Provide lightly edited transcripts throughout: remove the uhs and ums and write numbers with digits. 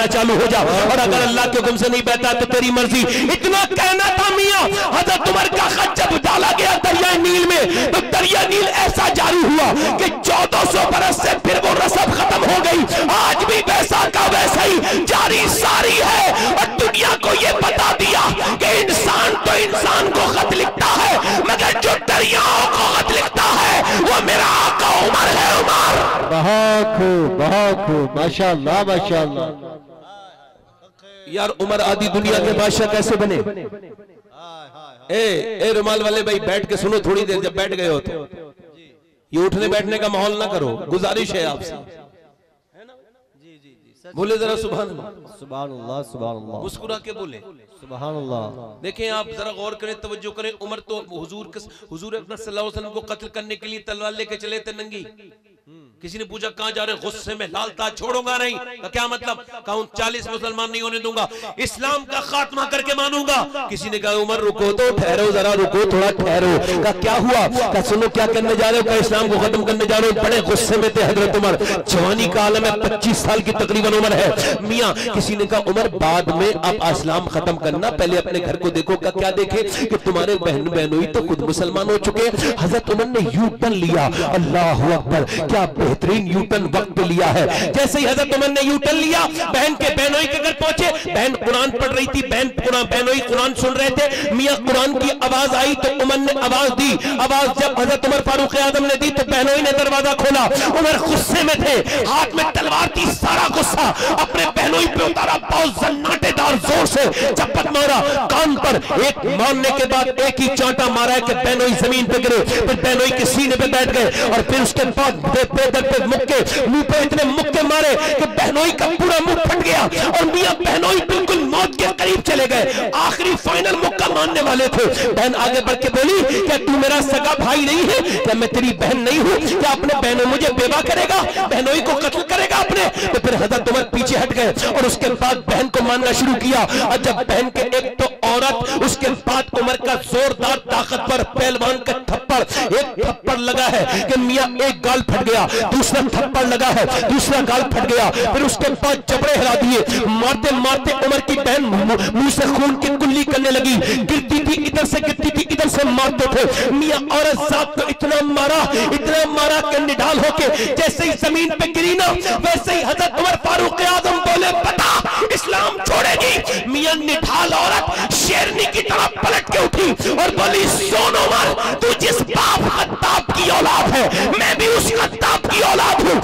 चालू हो जा, और अगर अल्लाह के हुक्म से नहीं बहता तो तेरी मर्जी। इतना कहना था मियां, हजरत उमर का खत जब डाला गया दरिया नील में, तो दरिया नील ऐसा जारी हुआ कि 1400 बरस से फिर वो रस्म खत्म हो गई। आज भी वैसा का वैसा ही जारी सारी है, और दुनिया को ये बता दिया कि इंसान तो इंसान को खत लिखता है, मगर जो दरियाओं को खत लिखता है वो मेरा आका उमर है। उमर बहुत खूब, माशाअल्लाह माशाअल्लाह। यार उमर आदि दुनिया के बादशाह कैसे बने? ए रुमाल वाले भाई बैठ के सुनो थोड़ी देर, जब बैठ गए हो तो ये उठने बैठने का माहौल ना करो, गुजारिश है आपसे। बोले जरा सुभान अल्लाह, सुभान अल्लाह, सुभान अल्लाह, मुस्कुरा के बोले सुभान अल्लाह। देखें आप जरा गौर करें, तवज्जो करें। उमर तो हुजूर अकबर सल्लल्लाहु अलैहि वसल्लम को कत्ल करने के लिए तलवार लेके चले थे नंगी। किसी ने पूछा कहां जा रहे? गुस्से में लाल ताज छोड़ूंगा नहीं। का क्या मतलब? कहूं 40 मुसलमान नहीं होने दूंगा, इस्लाम का खात्मा करके मानूंगा। किसी ने कहा उमर रुको तो, ठहरो जरा, रुको थोड़ा ठहरो। का क्या हुआ? का सुनो क्या करने जा रहे हो? का इस्लाम को खत्म करने जा रहे हो। बड़े गुस्से में थे हजरत उमर, जवानी का आलम है, 25 साल की तकरीबन उम्र है मियां। किसी ने कहा उमर बाद में आप इस्लाम खत्म करना, पहले अपने घर को देखो। का क्या देखे? कि तुम्हारे बहन बहनोई तो खुद मुसलमान हो चुके। हजरत उमर ने यू टर्न लिया, अल्लाह अकबर, क्या बेहतरीन यू टर्न वक्त पे लिया है। जैसे ही हजरत उमर ने यू टर्न लिया, बहन के बहनोई के घर पहुंचे। बहन कुरान पढ़ रही थी, बहनोई कुरान सुन रहे थे। मियां कुरान की आवाज आई तो उमर ने आवाज दी। आवाज जब हजरत उमर फारूक आजम ने दी तो बहनोई ने दरवाजा खोला। उमर गुस्से में थे, हाथ में तलवार थी, सारा गुस्सा अपने बहनोई पे उतारा, बहुत जन्नाटेदार जोर से चप्पट मारा कान पर। एक मारने के बाद एक ही चांटा मारा है कि बहनोई जमीन पे गिरे, फिर बहनोई के सीने पे बैठ गए, और फिर उसके बाद पे मुक्के मुंह पे इतने मुक्के मारे कि बहनोई का पूरा मुंह फट गया, और मियां बहनोई बिल्कुल मौत के करीब चले गए। आखिरी फाइनल मुक्का मारने वाले थे। बहन आगे बढ़ के बोली क्या तू मेरा सगा भाई नहीं है? क्या मैं तेरी बहन नहीं हूं? क्या अपने बहनों मुझे बेवा करेगा, बहनोई को कत्ल करेगा अपने? तो फिर हजरत उमर पीछे हट गए, और उसके बाद बहन को मारना शुरू किया। और जब बहन के एक तो औरत, उसके बाद उमर का जोरदार ताकतवर पहलवान का थप्पड़, एक थप्पड़ लगा है कि मियां एक गाल फट गया, दूसरा थप्पड़ लगा है, दूसरा गाल फट गया। फिर उसके बाद जबड़े हिला दिए। मारते मारते उमर की बहन मुंह से खून की कुल्ली करने लगी, गिरती थी, इधर से गिरती थी, इधर से मारते थे। मियां औरत साथ को इतना मारा कि निढाल होके जैसे ही जमीन पे गिरी ना, वैसे ही हजरत उमर फारूक आजम बोले बता इस्लाम छोड़ेगी? मियां निढाल औरत शेरनी की तरह पलट के उठी और बोली सुन उमर, तू जिस बाप खत्ताब की औलाद है, मैं भी उस खत्ताब की औलाद हूं।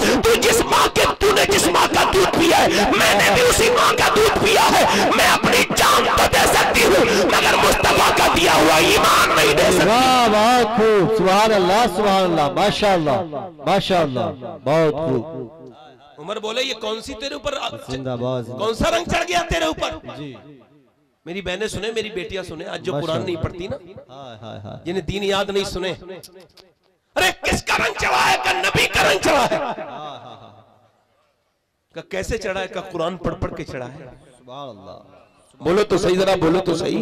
तूने जिस माँ का दूध पिया है, मैंने भी उसी माँ का दूध पिया है। मैं अपनी जान तो दे सकती हूँ, मगर मुस्तफा का दिया हुआ ईमान नहीं दे सकती। वाह खूब, सुभान अल्लाह, सुभान अल्लाह, माशाअल्लाह माशाअल्लाह, बहुत खूब। उमर बोले ये कौन सी तेरे ऊपर जिंदाबाद, कौन सा रंग चढ़ गया तेरे ऊपर? जी मेरी बहनें सुने, मेरी बेटियां सुने, आज जो कुरान नहीं पढ़ती ना, जिन्हें दीन याद नहीं सुने, अरे किसका रंग चढ़ा है? का नबी का रंग चढ़ा है। का कैसे चढ़ा है? का कुरान पढ़ पढ़ के चढ़ा है। सुभान अल्लाह, बोलो तो सही, जरा बोलो तो सही,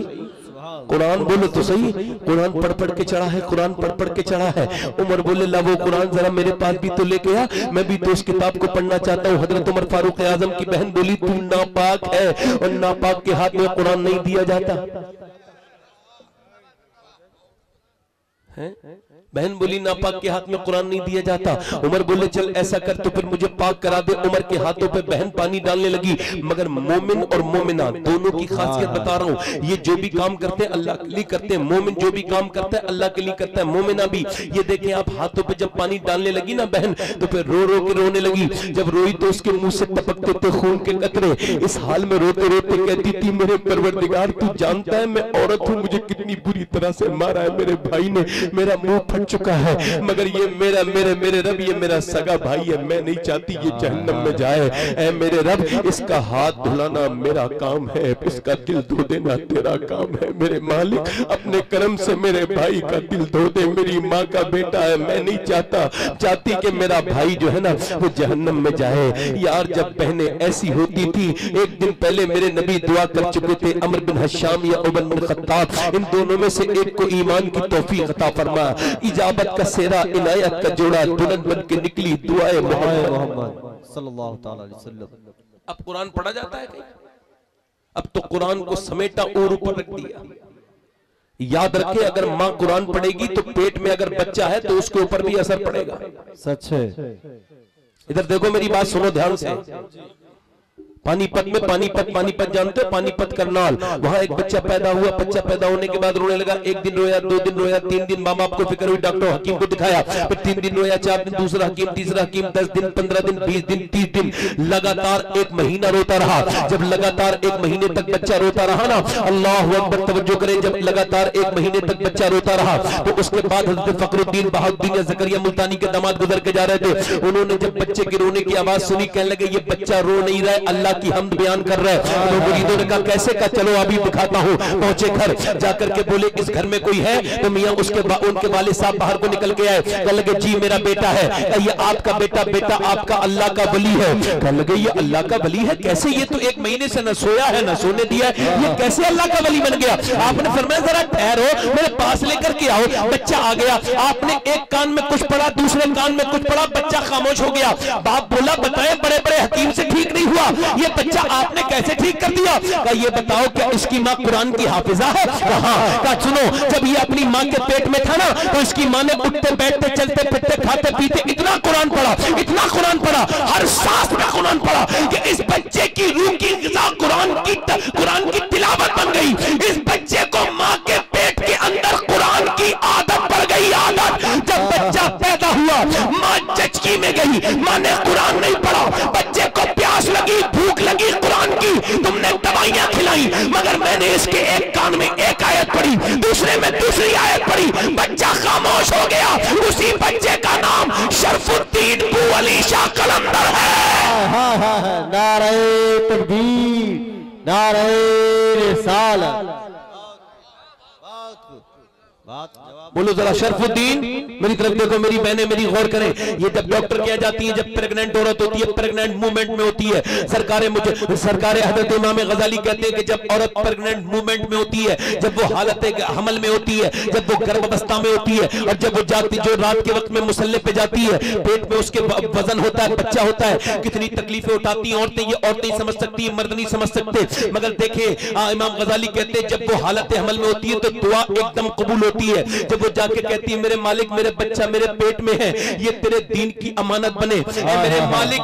कुरान बोलो तो सही। कुरान पढ़ पढ़ के चढ़ा है, कुरान पढ़ पढ़ के चढ़ा है। उमर बोले ला वो कुरान जरा मेरे पास भी तो लेके आ, मैं भी तो उस किताब को पढ़ना चाहता हूँ। हजरत उमर फारूक आजम की बहन बोली तू नापाक है, और नापाक के हाथ में कुरान नहीं दिया जाता है। बहन बोली नापाक के हाथ में कुरान नहीं दिया जाता। उमर बोले चल ऐसा कर तो फिर मुझे पाक करा दे। उमर के हाथों पे बहन पानी डालने लगी। मगर मोमिन और मोमिना दोनों की खासियत बता रहा हूँ, ये जो भी काम करते हैं अल्लाह के लिए करते हैं। मोमिन जो भी काम करता है अल्लाह के लिए करता है, मोमिना भी। ये देखें आप, हाथों पे जब पानी डालने लगी ना बहन, तो फिर रो रो के रोने लगी। जब रोई तो उसके मुंह से टपकते थे खून के कतरे। इस हाल में रोते रोते कहती थी मेरे परवरदिगार तू जानता है मैं औरत हूँ, मुझे कितनी बुरी तरह से मारा है मेरे भाई ने, मेरा मुंह फट चुका है, मगर ये मेरा मेरे मेरे रब ये मेरा सगा भाई है, मैं नहीं चाहती ये जहन्नम में जाए। ऐ मेरे रब, इसका हाथ धुलाना मेरा काम है, इसका दिल धो देना तेरा काम है। मेरे मालिक, अपने करम से मेरे भाई का दिल धो दे, मेरी माँ का बेटा है, मैं नहीं चाहती कि मेरा भाई जो है ना वो जहन्नम में जाए। यार जब बहनें ऐसी होती थी, एक दिन पहले मेरे नबी दुआ कर चुके थे, अमर बिन हशाम या उमर बिन खत्ताब, इन दोनों में से एक को ईमान की तौफीक अता फरमा। इजाबत का सेहरा, इनायत का जोड़ा, दुल्हन बन के निकली दुआए मोहम्मद सल्लल्लाहु ताला अलैहि वसल्लम। अब कुरान पढ़ा जाता है कहीं? अब तो कुरान को समेटा और ऊपर रख दिया। याद रखे, अगर माँ कुरान पढ़ेगी तो पेट में अगर बच्चा है तो उसके ऊपर भी असर पड़ेगा। सच है। इधर देखो, मेरी बात सुनो ध्यान से। पानीपत में, पानीपत जानते हो? पानीपत करनाल, वहां एक बच्चा पैदा हुआ। बच्चा पैदा होने के बाद रोने लगा। एक दिन रोया, 2 दिन रोया, 3 दिन माँ बाप को फिक्र हुई, डॉक्टर हकीम को दिखाया। फिर 3 दिन रोया, 4 दिन दूसरा हकीम, तीसरा हकीम, 10 दिन, 15 दिन, 20 दिन, 30 दिन, लगातार 1 महीना रोता रहा। जब लगातार 1 महीने तक बच्चा रोता रहा ना, अल्लाह अकबर, तवज्जो करें, जब लगातार 1 महीने तक बच्चा रोता रहा तो उसके बाद हज़रत फखरुद्दीन बहाउद्दीन ज़करिया मुल्तानी के दामाद गुजर के जा रहे थे। उन्होंने जब बच्चे के रोने की आवाज सुनी, कहने लगे ये बच्चा रो नहीं रहा है, अल्लाह की हमद बयान कर रहा है। तो मुरीदों ने कहा कैसे का, चलो अभी दिखाता हूँ। पहुंचे घर, जाकर के बोले इस घर में कोई है? तो मियां उनके वालिद साहब बाहर को निकल के आए। कहने लगे जी मेरा बेटा है। ये आपका बेटा? बेटा आपका अल्लाह का वली है। कहने लगे ये अल्लाह का वली है कैसे? ये तो 1 महीने से न सोया है न सोने दिया है, ये कैसे अल्लाह का वली बन गया? आपने फरमाया जरा ठहरो, मेरे पास लेकर के आओ। बच्चा आ गया, आपने एक कान में कुछ पढ़ा, दूसरे कान में कुछ पढ़ा, बच्चा खामोश हो गया। बाप बोला बताएं, बड़े बड़े हकीम से ठीक नहीं हुआ, ये बच्चा आपने कैसे ठीक कर दिया? कहा ये बताओ क्या इसकी माँ कुरान की हाफिजा है? कहा सुनो, जब ये अपनी माँ के पेट में था ना तो इसकी माँ ने उठते बैठते चलते फिरते खाते पीते इतना कुरान पढ़ा, इतना कुरान पढ़ा, हर सांस में कुरान पढ़ा कि इस बच्चे की रूह की ग़िज़ा कुरान की तिलावत बन गई। इस बच्चे को माँ के पेट के अंदर कुरान की आदत पड़ गई, आदत। जब बच्चा पैदा हुआ, माँ जचकी में गई, माँ ने कुरान नहीं पढ़ा। बच्चे को प्यास लगी, भूख लगी कुरान की, तुमने दवाइयां खिलाई, मगर मैंने इसके एक कान में एक आयत पढ़ी, दूसरे में दूसरी आयत पढ़ी, बच्चा खामोश हो गया। उसी बच्चे का नाम शरफुद्दीन बू अली शाह कलंदर है। नारे तकबीर, नारे रिसालत। बोलो जरा शरफुद्दीन, मेरी तरफ देखो, मेरी बहनें मेरी गौर करें। ये जब डॉक्टर क्या जाती है, जब प्रेग्नेंट औरत होती है, प्रेग्नेंट मूवमेंट में होती है, सरकार हजरत इमाम गजाली कहते हैं कि जब औरत प्रेग्नेंट मूवमेंट में होती है, जब वो हालत हमल में होती है, जब वो गर्भावस्था में होती है, और जब वो जाती, जो रात के वक्त में मुसल्ले पे जाती है, पेट में उसके वजन होता है, बच्चा होता है, कितनी तकलीफें उठाती हैं औरतें, ये औरतें समझ सकती है, मर्द नहीं समझ सकते। मगर देखे इमाम गजाली कहते हैं जब वो हालत हमल में होती है तो दुआ एकदम कबूल होती है। जब वो जाके कहती है मेरे मालिक मेरे बच्चा मेरे पेट में है, ये तेरे दीन की अमानत बने, मेरे मालिक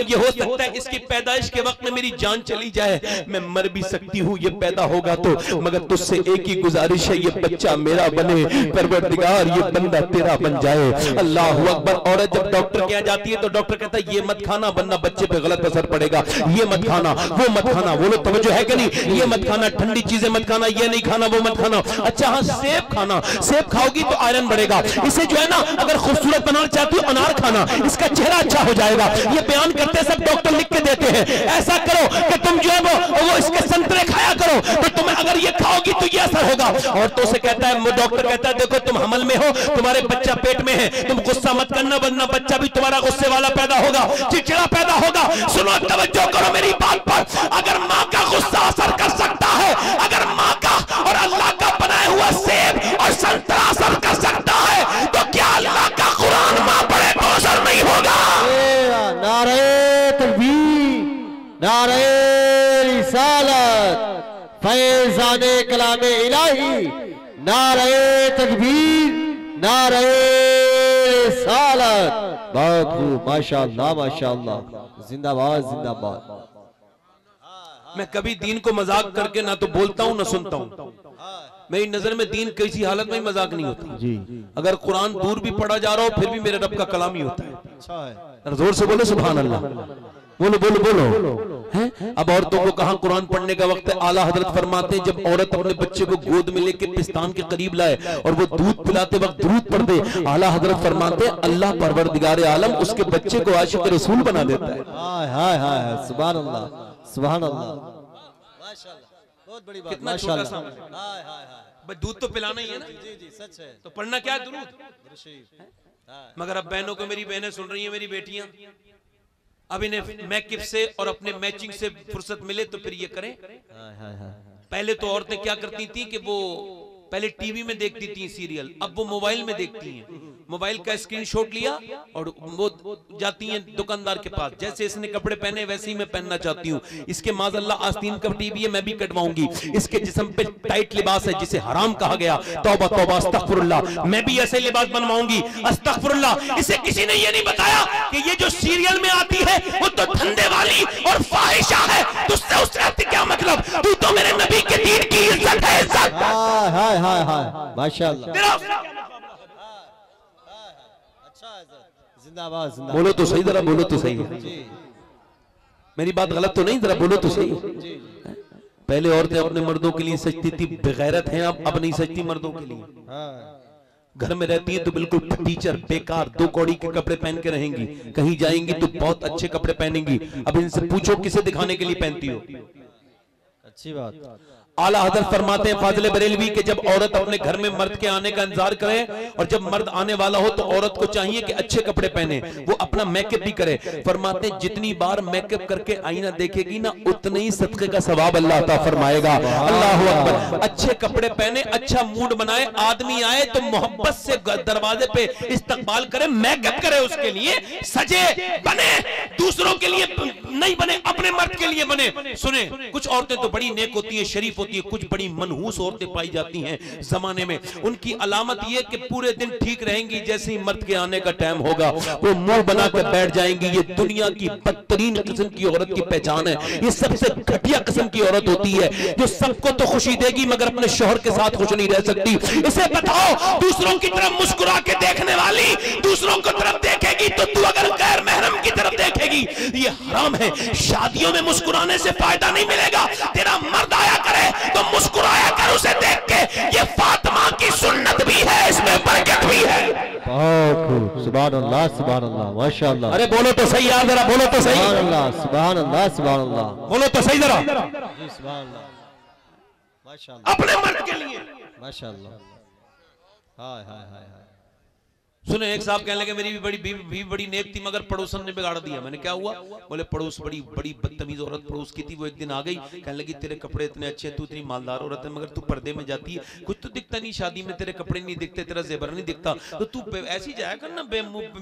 ये हो सकता है इसकी पैदाइश के वक्त में मेरी जान चली जाए, मैं मर भी सकती हूँ ये पैदा होगा तो, मगर तुझसे एक ही गुजारिश है ये बच्चा मेरा बने, परवरदिगार ये बंदा तेरा बन जाए। अल्लाह अकबर। औरत जब डॉक्टर के यहाँ जाती है तो डॉक्टर कहता है ये मत खाना वरना बच्चे पे गलत असर पड़ेगा, ये मत खाना, वो मत खाना। वो लोग तवज्जो है कि नहीं? ये मत खाना, ठंडी चीजें मत खाना, ये नहीं खाना, वो मत खाना। अच्छा हाँ, सेब खाना, सेब खाओगी तो आयरन बढ़ेगा। इसे जो है ना अगर खूबसूरत बनाना चाहती हो अनार खाना, इसका चेहरा अच्छा हो जाएगा। ये बयान करते सब डॉक्टर लिख के देते हैं, ऐसा करो कि तुम जो है वो इसके संतरे खाया करो तो तुम्हें अगर ये खाओगी तो ये असर होगा। औरतों से कहता है, डॉक्टर कहता है देखो तुम हमल में हो, तुम्हारे बच्चा पेट में है, तुम गुस्सा मत करना वरना बच्चा भी तुम्हारा गुस्से वाला पैदा होगा, चिड़चिड़ा पैदा होगा। सुनो, तवज्जो करो मेरी बात पर। अगर माँ का गुस्सा असर कर सकता है, अगर माँ का और अल्लाह का बनाया हुआ सेब और संतरा असर कर सकता है, तो क्या अल्लाह का कुरान माँ पढ़े तो असर नहीं होगा? नारे तकबीर, नारे रिसालत, फैज़ाने कलामे इलाही, नारे तकबीर, नारे रिसालत। बहुत खूब, माशाअल्लाह माशाअल्लाह, जिंदाबाद जिंदाबाद। मैं कभी दीन को मजाक करके ना तो बोलता हूँ ना सुनता हूँ। मेरी नजर में दीन किसी हालत में मजाक नहीं होता जी। अगर कुरान दूर भी पढ़ा जा रहा हो फिर भी मेरे रब का कलाम ही होता है। अच्छा है। जोर से बोलो सुभान अल्लाह, बोलो बोलो बोलो। हैं? अब औरतों को कहां कुरान पढ़ने का वक्त है। आला हजरत फरमाते हैं जब औरत अपने बच्चे को गोद में लेके पिस्तान के करीब लाए और वो दूध पिलाते वक्त दुरूद पढ़ दे, आला हजरत फरमाते हैं अल्लाह परवरदिगार आलम उसके बच्चे को आशिक रसूल बना देता है। हाय हाय हाय, सुभान अल्लाह, सुभान अल्लाह, माशाल्लाह, बहुत बड़ी बात। कितना छोटा सा हाय हाय हाय, भाई दूध तो पिलाना ही है ना। जी जी सच है। तो पढ़ना क्या है? दुरूद। दुरूद शरीफ। हाँ। मगर अब बहनों को, मेरी बहनें सुन रही हैं, मेरी बेटियां, अब इन्हें मैकअप से और अपने मैचिंग से फुर्सत मिले तो फिर ये करें। हाय हाय हाय, पहले तो औरतें क्या करती थी कि वो पहले टीवी में देखती थी सीरियल, अब वो मोबाइल में देखती हैं। मोबाइल का स्क्रीनशॉट लिया और वो जाती हैं दुकानदार के पास, जैसे इसने कपड़े पहने वैसे ही मैं पहनना चाहती हूँ, इसके माज़अल्लाह आस्तीन का टीवी है मैं भी कटवाऊंगी, इसके जिस्म पे टाइट लिबास है जिसे हराम कहा गया, तौबा तौबा अस्तगफिरुल्लाह, मैं भी ऐसे लिबास बनवाऊंगी, अस्तगफिरुल्लाह। इसे किसी ने ये नहीं बताया कि ये जो सीरियल में आती है वो तो धंधे वाली और फाहिशा है, तुझसे उससे क्या मतलब? तू तो मेरे नबी के दीन की इज्जत है, इज्जत। हाय हाय हाय हाय, माशाअल्लाह, तेरा अच्छा है सर। जिंदाबाद जिंदाबाद। बोलो तो सही, जरा बोलो तो सही है, जी मेरी बात गलत तो नहीं, जरा बोलो तो सही। जी। पहले औरतें अपने मर्दों के लिए सजती थी, बेगैरत हैं, अब नहीं सजती मर्दों के लिए। हाँ घर में रहती है तो बिल्कुल टीचर बेकार 2 कौड़ी के कपड़े पहन के रहेंगी, कहीं जाएंगी तो बहुत अच्छे कपड़े पहनेंगी। अब इनसे पूछो किसे दिखाने के लिए पहनती हो? अच्छी बात। आला हजरत फरमाते हैं फाजिल बरेलवी कि जब औरत अपने घर में मर्द के आने का इंतजार करे और जब मर्द आने वाला हो तो औरत को चाहिए कि अच्छे कपड़े पहने, वो अपना मेकअप भी करे। फरमाते हैं जितनी बार मेकअप करके आईना देखेगी ना उतने ही सदके का सवाब अल्लाह अता फरमाएगा। अल्लाह अकबर। अच्छे कपड़े पहने, अच्छा मूड बनाए, आदमी आए तो मोहब्बत से दरवाजे पे इस्तकबाल करे, मेकअप करे, उसके लिए सजे बने, दूसरों के लिए नहीं बने, अपने मर्द के लिए बने। सुने, कुछ औरतें तो बड़ी नेक होती है, शरीफ होती है, कुछ बड़ी मनहूस औरतें पाई जाती हैं जमाने में। उनकी अलामत यह कि पूरे दिन ठीक रहेंगी, जैसे ही मर्द के आने का टाइम होगा वो मुंह बना कर बैठ जाएंगी। ये दुनिया की बदतरीन किस्म की औरत की पहचान है। ये सबसे घटिया किस्म की औरत होती है जो सबको तो खुशी देगी मगर अपने शौहर के साथ खुश नहीं रह सकती। इसे बताओ, दूसरों की तरफ मुस्कुरा के देखने वाली दूसरों की तरफ देखेगी तो तू अगर गैर महरम की तरफ देखेगी, ये हराम है। शादियों में मुस्कुराने से फायदा नहीं मिलेगा। तेरा मर्द आया करे तो मुस्कुराया कर उसे देख के, ये फातिमा की सुन्नत भी है, इसमें बरकत भी है। बहुत खूब, सुभान अल्लाह, सुभान अल्लाह, माशाअल्लाह। अरे बोलो तो सही यार, जरा बोलो तो सही, सुभान अल्लाह, सुभान अल्लाह, सुभान अल्लाह, बोलो तो सही जरा। जी सुभान अल्लाह, माशाअल्लाह, अपने मर्द के लिए। माशाअल्लाह। हाय हाय हाय हाय। सुने, एक साहब कहने लगे मेरी भी बीवी बड़ी नेक थी मगर पड़ोसन ने बिगाड़ दिया। मैंने क्या हुआ? बोले पड़ोस बड़ी बदतमीज औरत पड़ोस की थी। वो एक दिन आ गई, कहने लगी तेरे कपड़े इतने अच्छे, तू इतनी मालदार औरत है मगर तू पर्दे में जाती है, कुछ तो दिखता नहीं, शादी में तेरे कपड़े नहीं दिखते, तेरा जेवर नहीं दिखता, तो तू ऐसी जाया कर ना,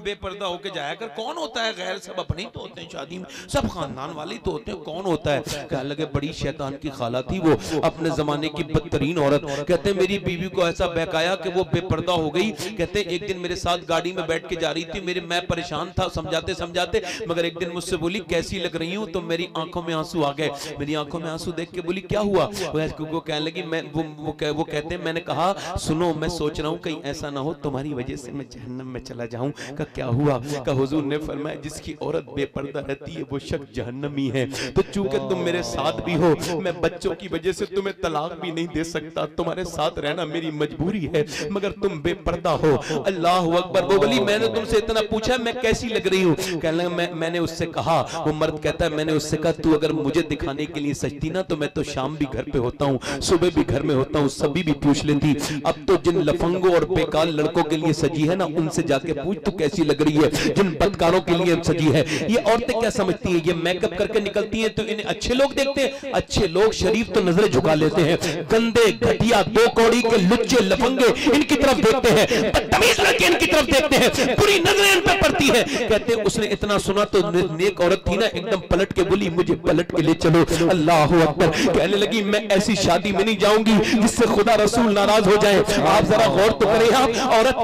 बेपर्दा होके जाया कर। कौन होता है गैर? सब अपने ही तो होते हैं, शादी में सब खानदान वाले ही तो होते हैं, कौन होता है? कहने लगे बड़ी शैतान की खाला थी वो, अपने जमाने की बदतरीन औरत। कहते मेरी बीवी को ऐसा बहकाया कि वो बेपर्दा हो गई। कहते एक दिन मेरे साथ गाड़ी में बैठ के जा रही थी, मैं परेशान था समझाते समझाते, मगर एक दिन मुझसे बोली कैसी लग रही हूं, तो मेरी आंखों में आंसू आ गए। मेरी आंखों में आंसू देख के बोली क्या हुआ? वो कहने लगी वो कहते हैं मैंने कहा सुनो, मैं सोच रहा हूं कहीं ऐसा ना हो तुम्हारी वजह से मैं जहन्नम में चला जाऊं। का क्या हुआ? का हुजूर ने फरमाया जिसकी औरत बेपर्दा रहती है वो शख्स जहन्नमी है। तो चूंकि तुम मेरे साथ भी हो, मैं बच्चों की वजह से तुम्हें तलाक भी नहीं दे सकता, तुम्हारे साथ रहना मेरी मजबूरी है, मगर तुम बेपर्दा हो। अल्लाह अकबर। वो बोली मैंने तुमसे इतना पूछा मैं कैसी लग रही हूँ? कहने लगा मैंने उससे कहा, वो मर्द कहता है मैंने उससे कहा तू अगर मुझे दिखाने के लिए सजती ना तो मैं तो शाम भी घर पे होता हूँ, सुबह भी घर में होता हूँ, सभी भी पूछ लेती। अब तो जिन लफंगों और बेकार लड़कों के लिए सजी है ना, उनसे जाके पूछ तू कैसी लग रही है, जिन बदकारों के लिए सजी है। ये औरतें क्या समझती है? ये मेकअप करके निकलती है तो इन्हें अच्छे लोग देखते हैं। अच्छे लोग शरीफ तो नजरें झुका लेते हैं, गंदे घटिया 2 कौड़ी के लुच्चे लफंगे इनकी तरफ देखते हैं, बदतमीज लड़के इनकी तरफ देखते हैं, पूरी नजरें इन पे पड़ती है। कहते हैं उसने इतना सुना तो नेक औरत थी ना, एकदम पलट के बोली मुझे पलट के ले चलो। अल्लाह अकबर। कहने लगी मैं ऐसी शादी में नहीं जाऊंगी जिससे खुदा रसूल नाराज हो जाए। आप जरा गौर तो करें, आप औरत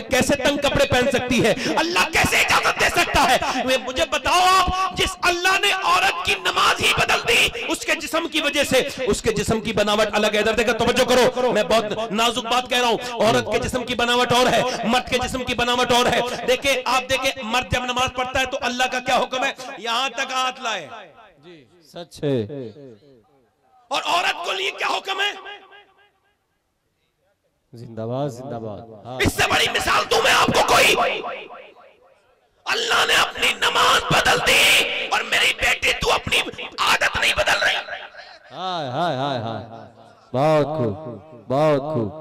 कैसे तंग कपड़े पहन सकती है? अल्लाह कैसे इजाजत दे सकता है? मुझे बताओ आप, जिस अल्लाह ने औरत की नमाज ही बदल दी उसके जिस्म की वजह से, उसके जिस्म की बनावट अलग है। इधर देखो, तवज्जो करो, मैं बहुत नाजुक बात कह रहा हूं। औरत के जिस्म की बनावट और है, मर्द के जिस्म की बनावट और है। देखिए आप देखें, मर्द जब नमाज पढ़ता है तो अल्लाह का क्या हुक्म है? यहां तक हाथ लाए, सच है। और औरत को लिए क्या हुक्म है? जिंदाबाद जिंदाबाद। हाँ। इससे बड़ी मिसाल दूं मैं आपको कोई? अल्लाह ने अपनी नमाज बदल दी और मेरी बेटी तू अपनी आदत नहीं बदल रही। हाय हाय हाय हाय, बहुत खूब बहुत खूब।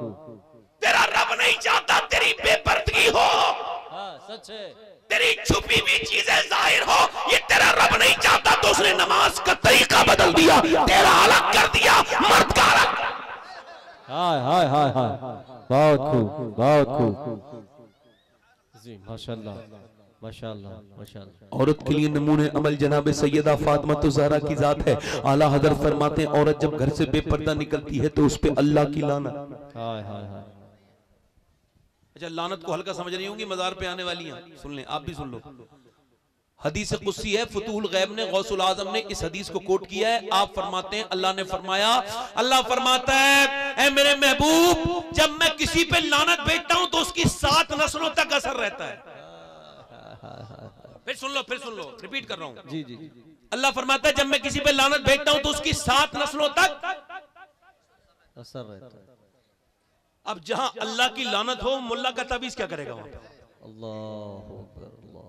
तेरा रब नहीं चाहता तेरी बेपर्दगी हो, हाँ सच है। तेरी छुपी हुई चीजें जाहिर हो, ये तेरा रब नहीं चाहता तो उसने नमाज का तरीका बदल दिया, तेरा अलग कर दिया, मर्द का अलग। हाय हाय हाय हाय, बहुत खूब बहुत खूब जी, माशाल्लाह माशाल्लाह माशाल्लाह। औरत के लिए नमूने अमल जनाब सैयदा फातिमा तो ज़हरा की जात है। आला हज़रत फरमाते हैं औरत जब घर से बेपर्दा निकलती है तो उस पे अल्लाह की लानत। हाय हाय हाय। अच्छा, लानत को हल्का समझ रही होंगी, मजार पे आने वाली हैं, सुन लें, आप भी सुन लो। हदीस कुस्सी है, फतूहुल गैब ने गौसुल आजम ने इस हदीस को कोट किया है। आप फरमाते हैं अल्लाह ने फरमाया, अल्लाह फरमाता है ऐ मेरे महबूब, जब मैं किसी पे लानत भेजता हूं तो उसकी 7 नस्लों तक असर रहता है। फिर सुन लो, रिपीट कर रहा हूं। जी जी। अल्लाह फरमाता है जब मैं किसी पे लानत भेजता हूं तो उसकी 7 नस्लों तक असर रहता है। अब जहां अल्लाह की लानत हो, मुल्ला का ताबीज क्या करेगा वहां पे? अल्लाह अकबर अल्लाह।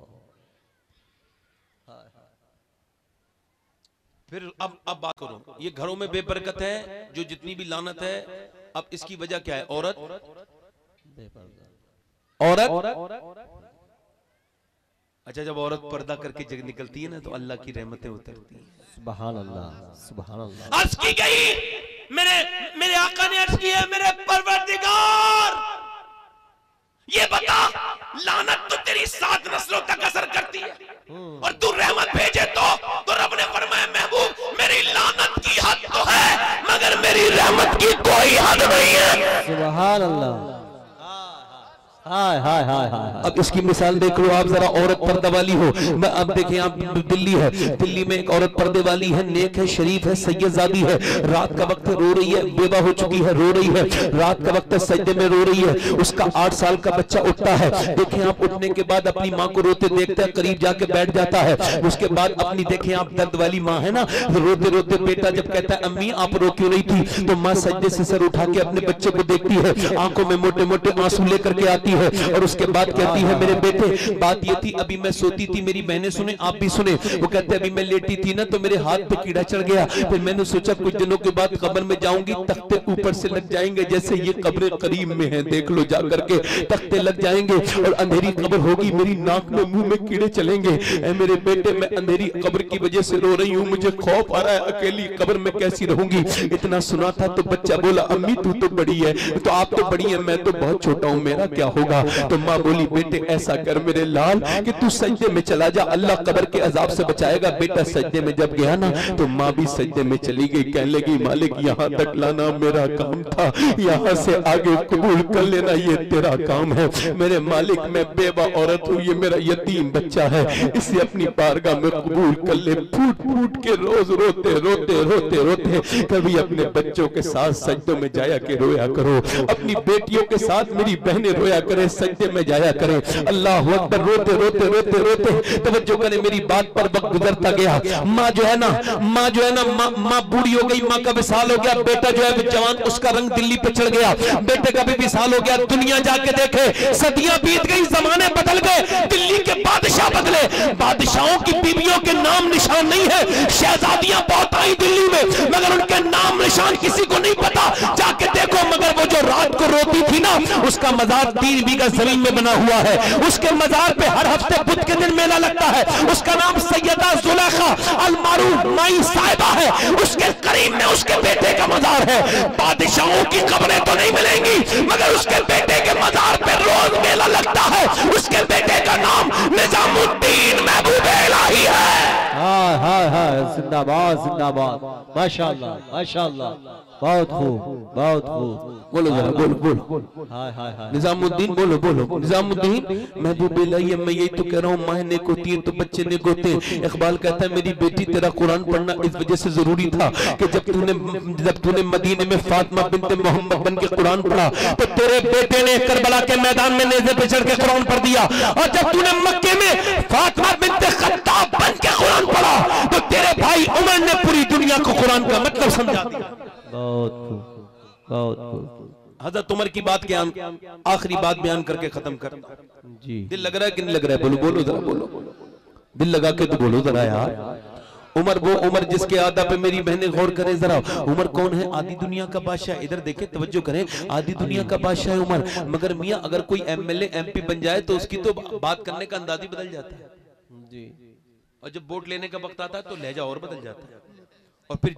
फिर अब बात करो, ये घरों में बेबरकत है, जो जितनी भी लानत है, अब इसकी वजह क्या है? औरत अच्छा, जब औरत पर्दा करके जग निकलती है ना तो अल्लाह की रहमतें उतरती हैं। सुभान अल्लाह सुभान अल्लाह। अर्ज की गई, मेरे आका ने अर्ज की है, मेरे परवरदिगार ये बता, लानत तो तेरी 7 नस्लों तक असर करती है और तू रहमत भेजे तो रब ने फरमाया महबूब मेरी लानत की हद तो है मगर मेरी रहमत की कोई हद नहीं है। सुभान अल्लाह। हाय हाय हाय हाय। अब इसकी मिसाल देख लो आप जरा, औरत पर्दा वाली हो। अब देखें आप, दिल्ली है, दिल्ली में एक औरत पर्दे वाली है, नेक है, शरीफ है, सैयदजादी है, रात का वक्त रो रही है, बेवा हो चुकी है, रो रही है, रात का वक्त सजदे में रो रही है, उसका 8 साल का बच्चा उठता है। देखें आप, उठने के बाद अपनी माँ को रोते देखता है, करीब जाके बैठ जाता है। उसके बाद अपनी देखें आप, दर्द वाली माँ है ना, रोते रोते बेटा जब कहता है अम्मी आप रो क्यों नहीं थी, तो माँ सजदे से सर उठा के अपने बच्चे को देखती है, आंखों में मोटे मोटे आंसू लेकर के आती है और उसके बाद कहती है मेरे बेटे बात ये थी, अभी मैं सोती थी, मेरी बहनें सुने आप भी सुने। वो कहते अभी मैं लेटी थी ना तो मेरे हाथ पे कीड़ा चढ़ गया, फिर मैंने सोचा कुछ दिनों के बाद कब्र में जाऊंगी, तख्ते ऊपर से लग जाएंगे, जैसे ये कब्र करीब में है, देख लो जा करके तख्ते लग जाएंगे और अंधेरी कब्र होगी, मेरी नाक में मुंह में कीड़े चलेंगे। ऐ मेरे बेटे मैं अंधेरी कब्र की वजह से रो रही हूँ, मुझे खौफ आ रहा है, अकेली कब्र में कैसी रहूंगी। इतना सुना था तो बच्चा बोला अम्मी तू तो बड़ी है, तो आप तो बड़ी है, मैं तो बहुत छोटा हूँ, मेरा क्या होगा। तो माँ बोली बेटे ऐसा कर मेरे लाल कि तू सजदे में चला जा, अल्लाह कब्र के अजाब से बचाएगा। बेटा सजदे में जब गया ना तो माँ भी सजदे में चली गई, कहने लगी मालिक यहाँ तक लाना मेरा काम था, यहाँ से आगे कबूल कर लेना ये तेरा काम है। मेरे मालिक मैं बेवा औरत हूँ, ये मेरा यतीम बच्चा है, इसे अपनी बारगाह में कबूल कर ले। फूट फूट के रोज रोते रोते रोते रोते कभी अपने बच्चों के साथ सजदों में जाया के रोया करो, अपनी बेटियों के साथ मेरी बहनें रोया करे, सजदे में जाया करें। अल्लाह अकबर। रोते रोते रोते रोते तवज्जो करें मेरी बात पर, वक्त गुजरता गया। माँ जो है ना माँ बूढ़ी हो गई, माँ का विसाल हो गया, बेटा जो है जवान, उसका रंग दिल्ली पे चढ़ गया, बेटे का भी विसाल हो गया। दुनिया जाके देखे, सदियां बीत गई, जमाने बदल गए, दिल्ली के बादशाह बदले, बादशाहों की बीवियों के नाम निशान नहीं है। शहजादियां बहुत आई दिल्ली में मगर उनके नाम निशान किसी को नहीं पता, जाके देखो। मगर वो जो रात को रोती थी ना, उसका मजार 3 बीघा जमीन में बना हुआ है, उसके मजार पे हर हफ्ते बुध के दिन मेला लगता है। उसका नाम सैयदा जुलेखा अल मारूफ माई साहिबा है, उसके करीब में उसके बेटे का मजार है। बादशाहों की कब्रें तो नहीं मिलेंगी मगर उसके बेटे के मजार पे रोज मेला लगता है। उसके बेटे का नाम निजामुद्दीन महबूब इलाही है। हाँ हाँ हाँ, जिंदाबाद जिंदाबाद, माशाअल्लाह माशाअल्लाह, बहुत खूब बहुत खूब। बोलो जरा, बोलो। हाय हाय हाय। निजामुद्दीन बोलो निजामुद्दीन महबूब इलाही। मैं यही तो कह रहा हूँ, माँ नेक होती है तो बच्चे नेक होते हैं। इकबाल कहता है मेरी बेटी तेरा कुरान पढ़ना इस वजह से जरूरी था कि जब तूने मदीने में फातिमा बिनते मोहम्मद बन के कुरान पढ़ा तो तेरे बेटे ने करबला के मैदान में नेज़े पे चढ़ के कुरान पढ़ दिया, और जब तूने मक्के में फातिमा बिनते खत्ताब बन के कुरान कुरान पढ़ा तो तेरे भाई उमर ने पूरी दुनिया को कुरान का मतलब समझा दिया। बहुत हजरत उमर की बात के आखिरी बात बयान करके खत्म कर। जी। दिल लग रहा है कि नहीं लग रहा है? बोलो बोलो जरा, बोलो दिल लगा के तो बोलो जरा यार। उमर वो उमर जिसके आदा पे मेरी बहनें गौर करें जरा। उमर कौन है? आधी दुनिया का बादशाह। इधर देखे, तवज्जो करें, आधी दुनिया का बादशाह है उमर। मगर मियां अगर कोई एमएलए एमपी बन जाए तो उसकी तो बात करने का अंदाज ही बदल जाता है जी। और जब वोट लेने का वक्त आता है तो लहजा और बदल जाता है और फिर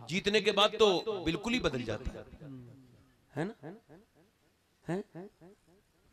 जीतने के बाद तो बिल्कुल ही बदल जाता है ना? है?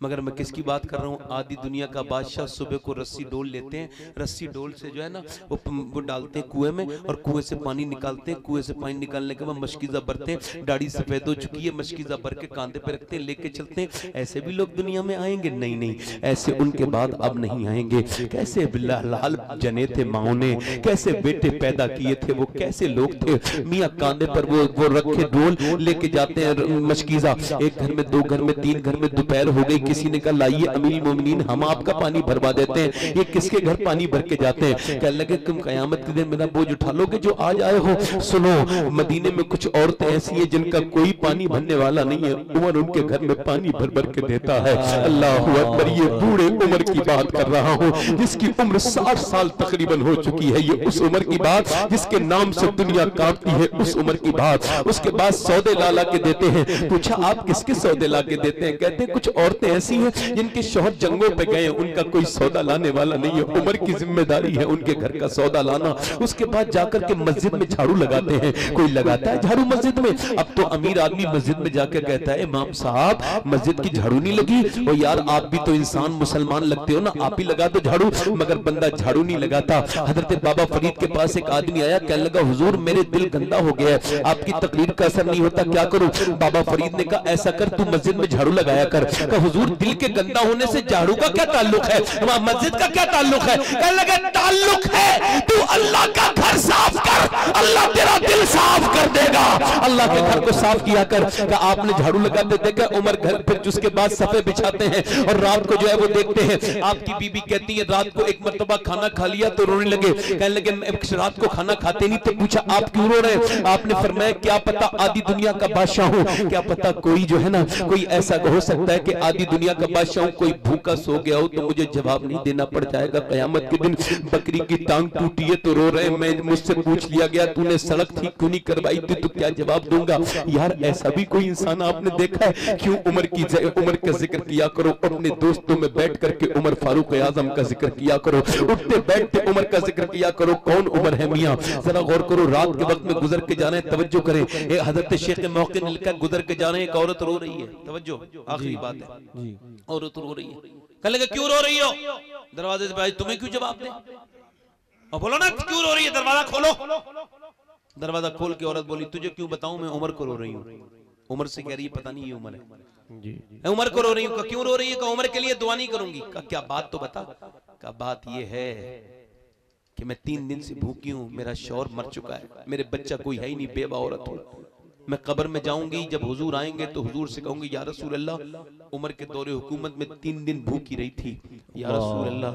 मगर मैं किसकी बात कर रहा हूँ? आधी दुनिया का बादशाह सुबह को रस्सी डोल लेते हैं, रस्सी डोल से जो है ना वो डालते हैं कुएं में और कुएं से पानी निकालते हैं। कुएं से पानी निकालने के बाद मशकीजा भरते हैं, दाढ़ी सफेद हो चुकी है, मशकीजा भर के कांधे पे रखते हैं, लेके चलते हैं। ऐसे भी लोग दुनिया में आएंगे? नहीं नहीं, ऐसे उनके बाद अब नहीं आएंगे। कैसे लाल जने थे माओ ने, कैसे बेटे पैदा किए थे, वो कैसे लोग थे। मियाँ कांधे पर वो रखे डोल लेके जाते हैं मशकीजा। एक घर में, दो घर में, तीन घर में दोपहर हो गई, किसी ने कहा लाइए अमीर मोमिनीन हम आपका पानी भरवा देते हैं। ये किसके घर पानी भर के जाते हैं? कहने लगे तुम कयामत के दिन मेरा बोझ उठा लोगे जो आज आए हो। सुनो, मदीने में कुछ औरतें ऐसी हैं जिनका कोई पानी भरने वाला नहीं है, उमर उनके घर में पानी भर भर के देता है। अल्लाह अकबर। ये बूढ़े उमर की बात कर रहा हूँ जिसकी उम्र 60 साल तकरीबन हो चुकी है। ये उस उम्र की बात जिसके नाम से दुनिया कांपती है, उस उम्र की बात। उसके बाद सौदे ला के देते हैं। पूछा आप किसके सौदे ला के देते हैं? कहते हैं कुछ औरतें ऐसी हैं जिनके शौहर जंगों पे गए, उनका कोई सौदा लाने वाला नहीं है, उमर की जिम्मेदारी है उनके घर का सौदा लाना। उसके बाद जाकर के मस्जिद में झाड़ू लगाते हैं। कोई लगाता है झाड़ू मस्जिद में? अब तो अमीर आदमी मस्जिद में जाकर कहता है इमाम साहब मस्जिद की झाड़ू नहीं लगी। वो यार आप भी तो इंसान मुसलमान लगते हो ना, आप ही लगा दो झाड़ू। मगर बंदा झाड़ू नहीं लगाता। हजरत बाबा फरीद के पास एक आदमी आया, कहने लगा हुजूर मेरे दिल गंदा हो गया है, आपकी तकरीर का असर नहीं होता, क्या करूं? बाबा फरीद ने कहा ऐसा कर तू मस्जिद में झाड़ू लगाया कर। कहा हुजूर दिल के गंदा होने से झाड़ू का क्या ताल्लुक है, मस्जिद का क्या ताल्लुक है? कहने लगे ताल्लुक है, तू अल्लाह का घर साफ कर, अल्लाह तेरा दिल साफ कर देगा। अल्लाह के घर को साफ किया कर। आपने झाड़ू लगाते देखा उमर घर फिर उसके बाद सफे बिछाते हैं और रात को जो है वो देखते हैं। आपकी बीबी कहती है रात को एक मर्तबा खाना खा लिया तो रोने लगे। कहने लगे रात को खाना खाते नहीं, तो पूछा आप क्यों रो रहे? आपने फरमाया क्या पता आधी दुनिया का बादशाह हूं, क्या पता कोई जो है ना कोई ऐसा हो सकता है कि आधी दुनिया का बादशाह हूं, कोई भूखा सो गया हो तो मुझे जवाब नहीं देना पड़ जाएगा कयामत के दिन। बकरी की टांग टूटी है तो रो रहे, मैं मुझसे पूछ लिया गया तूने सड़क ठीक क्यों नहीं करवाई थी तो क्या जवाब दूंगा? यार ऐसा भी कोई इंसान आपने देखा है? क्यों उमर का जिक्र किया करो, अपने दोस्तों में बैठ करके उमर फारूक आजम का जिक्र किया करो, उठते बैठते उमर का जिक्र किया करो। कौन उमर है मियां? जरा गौर करो, रात के वक्त में गुजर के जा रहे हैं, तवज्जो करें। हजरत शेख मौके ने लिखा गुजर के जा रहे हैं, एक औरत रो रही है, तवज्जो आखिरी बात है, औरत रो रही है। कहने लगे क्यों रो रही हो? दरवाजे से भाई तुम्हें क्यों जवाब दे, और बोलो ना क्यों रो रही है, दरवाजा खोलो। दरवाजा खोल के औरत बोली तुझे क्यों बताऊं, मैं उमर को रो रही हूँ। उमर से कह रही है पता नहीं ये उमर है जी, मैं उमर को रो रही हूँ। क्यों रो रही है? उमर के लिए दुआ नहीं करूंगी। क्या बात तो बता। क्या बात ये है कि मैं 3 दिन से भूखी हूँ, मेरा शौहर मर चुका है, मेरे बच्चा कोई है ही नहीं, बेवा औरत हूँ। मैं कब्र में जाऊंगी, जब हुजूर आएंगे तो हुजूर से कहूंगी या रसूल अल्लाह उमर के दौरे हुकूमत में 3 दिन भूखी रही थी, या रसूल अल्लाह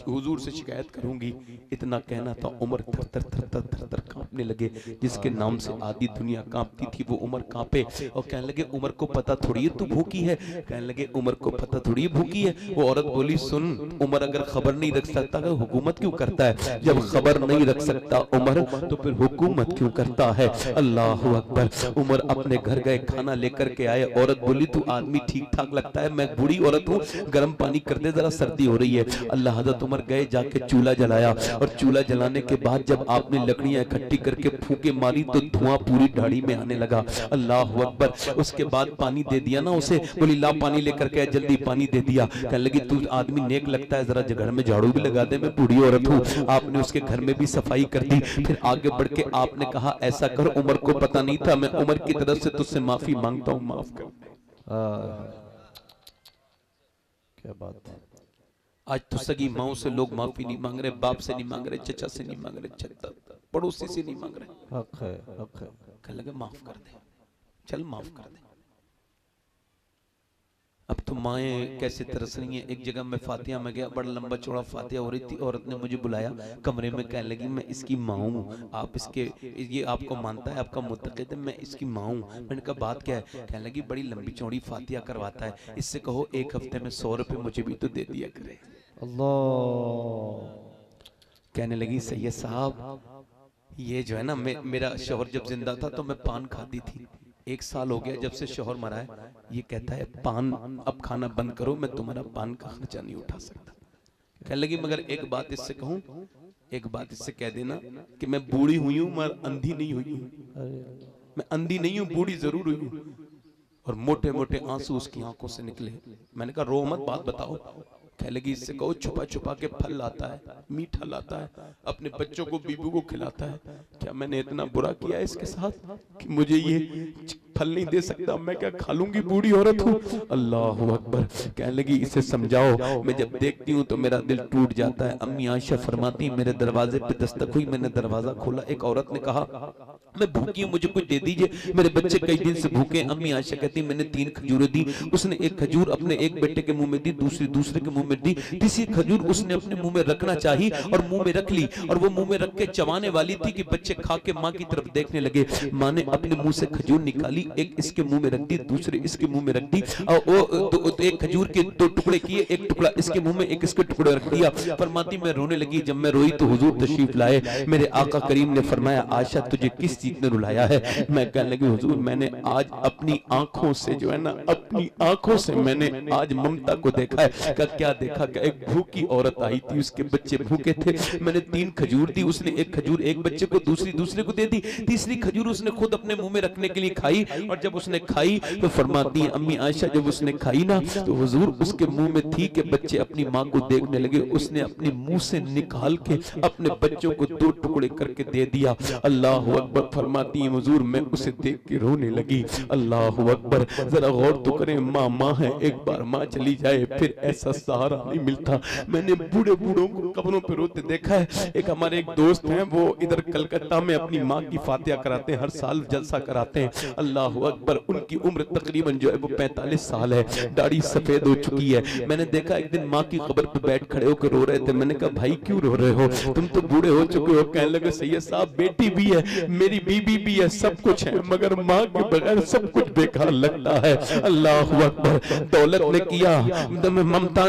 हुजूर से शिकायत करूंगी। इतना कहना था उमर थर थर थर थर थर थर कांपने लगे। जिसके नाम से आधी दुनिया कांपती थी वो उमर कांपे और कहने लगे उमर को पता थोड़ी है तू भूखी है। कहने लगे उमर को पता थोड़ी है भूखी है। वो औरत बोली सुन, उमर अगर खबर नहीं रख सकता तो हुकूमत क्यों करता है? जब खबर नहीं रख सकता उमर तो फिर हुकूमत क्यों करता है? अल्लाह अकबर। उमर अपने घर गए, खाना लेकर के आए। औरत बोली तू आदमी ठीक ठाक लगता है, मैं बूढ़ी औरत हूँ, गर्म पानी कर दे जरा, सर्दी हो रही है। अल्लाह हज़रत उमर गए, जाके चूल्हा जलाया और चूल्हा जलाने के बाद जब आपने लकड़ियां इकट्ठी करके फूके मारी तो धुआं पूरी दाढ़ी में आने लगा। अल्लाह अकबर। उसके बाद पानी दे दिया ना उसे, बोली ला पानी लेकर के, जल्दी पानी दे दिया। कहने लगी तू आदमी नेक लगता है, जरा घर में झाड़ू भी लगा दे, मैं बूढ़ी औरत हूँ। आपने उसके घर में भी सफाई कर दी। फिर आगे बढ़ के आपने कहा ऐसा कर, उमर को पता नहीं था, मैं उमर की तरफ से तुझसे माफी मांगता हूँ, माफ कर। क्या बात है। आज तो सगी माओ से लोग माफी नहीं मांग रहे, बाप से नहीं मांग रहे, चचा से नहीं मांग रहे, पड़ोसी से नहीं मांग रहे। हक है, हक है। कहने लगे माफ कर दे, चल माफ कर दे। अब तो माएँ कैसे तरस रही हैं। एक जगह मैं फातिहा में गया, बड़ा लंबा चौड़ा फातिहा हो रही थी, औरत ने मुझे बुलाया कमरे में, कहने लगी मैं इसकी माँ हूँ, आप इसके ये आपको मानता है, आपका मुतक़िद है, मैं इसकी माँ हूँ। मैंने कहा बात क्या है? कहने लगी बड़ी लंबी चौड़ी फातिहा करवाता है, इससे कहो 1 हफ्ते में 100 रुपये मुझे भी तो दे दिया करे। अल्लाह। कहने लगी सैयद साहब ये जो है ना, मेरा शौहर जब जिंदा था तो मैं पान खाती थी, 1 साल हो गया जब से शौहर मरा है, ये कहता है पान अब खाना बंद करो, मैं तुम्हारा पान का खर्चा नहीं उठा सकता। कहने लगी मगर एक बात इससे कहूँ, एक बात इससे कह देना कि मैं बूढ़ी हुई हूँ मगर अंधी नहीं हुई हूँ, मैं अंधी नहीं हूँ, बूढ़ी जरूर हुई हूँ। और मोटे मोटे आंसू उसकी आंखों से निकले। मैंने कहा रो मत, बात बताओ। कह लगी इससे कहो छुपा छुपा के फल लाता है, मीठा लाता है, अपने बच्चों को बीबू को खिलाता है। क्या मैंने इतना बुरा किया इसके साथ कि मुझे ये फल नहीं दे सकता? मैं क्या खा लूंगी, बूढ़ी औरत हूँ। अल्लाह अकबर। कहने लगी इसे समझाओ। मैं जब देखती हूँ तो मेरा दिल टूट जाता है। अम्मी आयशा फरमाती मेरे दरवाजे पे दस्तक हुई, मैंने दरवाजा खोला, एक औरत ने कहा मैं भूखी हूँ, मुझे कुछ दे दीजिए, मेरे बच्चे कई दिन से भूखे। अम्मी आयशा कहती मैंने 3 खजूरें दी। उसने एक खजूर अपने एक बेटे के मुंह में दी, दूसरी दूसरे के मुंह में दी, तीसरी खजूर उसने अपने मुंह में रखना चाहिए और मुंह में रख ली, और वो मुंह में रख के चबाने वाली थी कि बच्चे खा के माँ की तरफ देखने लगे। माँ ने अपने मुंह से खजूर निकाली, एक इसके मुंह में रख दी, दूसरे इसके मुंह में रख दी, और वो एक खजूर के 2 टुकड़े किए, एक टुकड़ा इसके मुंह में, एक इसके टुकड़े रख दिया। फरमाती मैं रोने लगी। जब मैं रोई तो हुजूर तशरीफ लाए। मेरे आका करीम ने फरमाया आयशा तुझे किस चीज ने रुलाया है? मैं कहने लगी हुजूर मैंने आज अपनी आंखों से जो है ना, अपनी आंखों से मैंने आज ममता को देखा है। क्या देखा? क्या एक भूखी औरत आई थी, उसके बच्चे भूखे थे, मैंने 3 खजूर दी, उसने एक खजूर एक बच्चे को, दूसरी दूसरे को दे दी, तीसरी खजूर उसने खुद अपने मुंह में रखने के लिए खाई। और जब उसने खाई तो फरमाती है अम्मी आयशा जब उसने खाई ना तो हुजूर उसके मुंह में थी कि बच्चे अपनी माँ को देखने लगे, उसने अपने मुंह से निकाल के अपने बच्चों को 2 टुकड़े करके दे दिया। अल्लाह अकबर। फरमाती है हुजूर मैं उसे देख के रोने लगी। अल्लाह अकबर। जरा गौर तो करें, माँ माँ है, एक बार माँ चली जाए फिर ऐसा सहारा नहीं मिलता। मैंने बूढ़े बूढ़ों को कब्रों पे रोते देखा है। एक हमारे एक दोस्त हैं, वो इधर कलकत्ता में अपनी माँ की फातिहा कराते हैं, हर साल जलसा कराते हैं। अल्लाह अकबर। उनकी उम्र तकरीबन जो है वो 45 साल है, दाढ़ी सफेद हो चुकी है। मैंने देखा एक दिन माँ की कब्र पे बैठ खड़े होकर रो रहे थे। मैंने कहा भाई क्यों रो रहे हो, तुम तो बूढ़े हो चुके हो। कहने लगे सैयद साहब बेटी भी है, मेरी बीबी भी है, सब कुछ है, मगर माँ के बगैर सब कुछ बेकार लगता है। अल्लाह अकबर। दौलत ने किया ममता,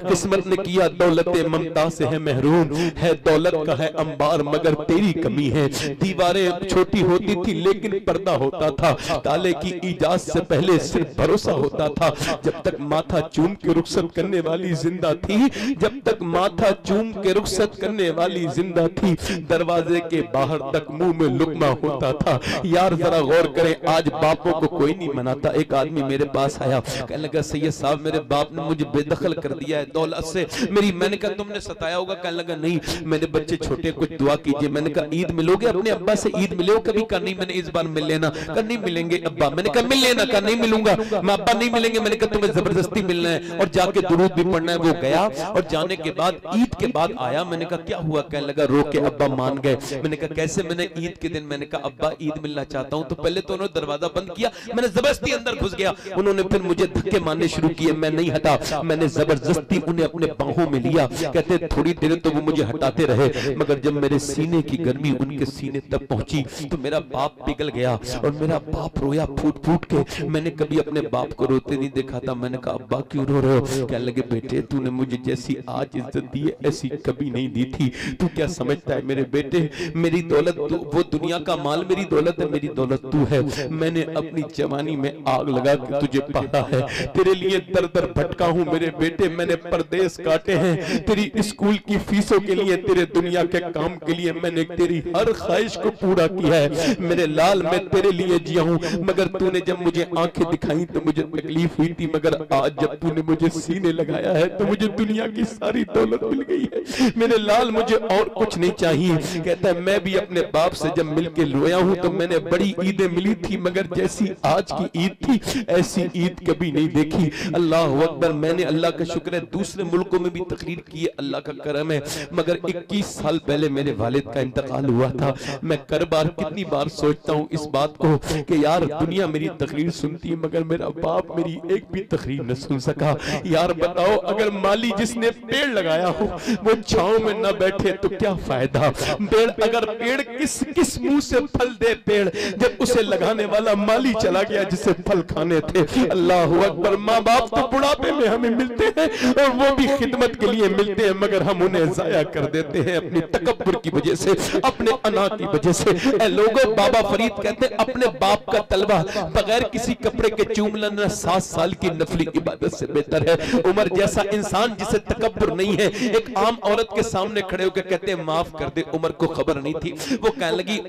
किस्मत ने किया दौलत ममता से है महरूम, है दौलत का है अंबार मगर तेरी कमी है। दीवारें छोटी होती थी लेकिन पर्दा होता था, ताले की इजाजत से पहले सिर्फ भरोसा होता था। जब तक माथा चूम के रुखसत करने वाली जिंदा थी, जब तक माथा चूम के रुखसत करने वाली जिंदा थी, दरवाजे के बाहर तक मुंह में लुकमा होता था। यार जरा गौर करें, आज बापों को कोई नहीं मनाता। एक आदमी मेरे पास आया, कहने लगा सैयद साहब मेरे बाप ने मुझे बेदखल कर दिया है दौलत से मेरी। मैंने कहा तुमने सताया होगा? कहने लगा नहीं, मेरे बच्चे छोटे, कुछ दुआ कीजिए। मैंने कहा ईद मिलोगे अपने अब्बा से, ईद मिले हो कभी? कहा नहीं, मैंने इस बार मिल लेना। कहा नहीं मिलेंगे अब्बा। मैंने कहा मिल लेना। कहा नहीं मिलूंगा मैं अब्बा, नहीं मिलेंगे। मैंने कहा तुम्हें जबरदस्ती मिलना है और जाके दुरूद भी पढ़ना है। वो गया और जाने के बाद ईद के बाद आया। मैंने कहा क्या हुआ? कहने लगा रो के अब्बा मान गए। मैंने कहा कैसे? मैंने ईद के दिन मैंने कहा अब्बा ईद मिलना चाहता हूँ, तो पहले तो उन्होंने दरवाजा बंद किया, मैंने जबरदस्ती अंदर घुस गया। उन्होंने फिर मुझे धक्के मारने शुरू किए, मैं नहीं हटा, मैंने जबरदस्ती उन्हें अपने बाहों में लिया। कहते थोड़ी देर तो वो मुझे हटाते रहे, मगर जब मेरे सीने की गर्मी उनके सीने तक पहुंची तो मेरा बाप पिघल गया और मेरा बाप रोया फूट फूट के। मैंने कभी अपने बाप को रोते नहीं देखा था। मैंने कहा अब्बा क्यों रो रहे हो? कहने लगे बेटे तूने मुझे जैसी आज इज्जत दी है ऐसी कभी नहीं दी थी। तू क्या समझता है मेरे बेटे, मेरी दौलत वो दुनिया का माल मेरी दौलत है, मेरी दौलत तू है। मैंने अपनी जवानी में आग लगा के तुझे पाला है, तेरे लिए दर दर भटका हूँ मेरे बेटे। मैंने परदेश काटे हैं तेरी स्कूल की फीसों के लिए, तेरे दुनिया के काम के लिए। मैंने तेरी हर ख्वाहिश को पूरा किया है मेरे लाल, मैं तेरे लिए जिया हूँ। मगर तूने जब मुझे आंखें दिखाई तो मुझे तकलीफ हुई थी, मगर आज जब तूने मुझे सीने लगाया है तो मुझे दुनिया की सारी दौलत मिल गई है मेरे लाल, मुझे और कुछ नहीं चाहिए। कहता है मैं भी अपने बाप से जब मिलके रोया हूँ तो मैंने बड़ी ईदें मिली थी, मगर जैसी आज की ईद थी ऐसी ईद कभी नहीं देखी। अल्लाह अकबर। मैंने अल्लाह का शुक्र है दूसरे मुल्कों में भी तकरीर की है, अल्लाह का करम है, मगर 21 साल पहले मेरे वालिद का इंतकाल हुआ था। मैं कितनी बार सोचता हूँ इस बात को कि कि यार दुनिया मेरी तकरीर सुनती है मगर मेरा बाप मेरी एक भी तकरीर न सुन सका। यार बताओ अगर माली जिसने पेड़ लगाया हो वो छांव में न बैठे तो क्या फायदा। पेड़ अगर पेड़ किस मुंह से फल दे पेड़ जब उसे लगाने वाला माली चला गया जिसे फल खाने थे। अल्लाह अकबर। माँ बाप तो बुढ़ापे में हमें मिलते हैं और वो भी खिदमत के लिए मिलते हैं मगर हम उन्हें जाया कर देते हैं अपनी तकब्बुर की वजह से, अपने अना की वजह से। ए लोगों, बाबा फरीद कहते हैं अपने बाप का तलवा बगैर किसी कपड़े के चूम लेना 7 साल की नफली इबादत से बेहतर है। उमर जैसा इंसान जिसे तकब्बुर नहीं है एक आम औरत के सामने खड़े होकर कहते हैं माफ कर दे। उमर को खबर नहीं थी, वो कहने लगी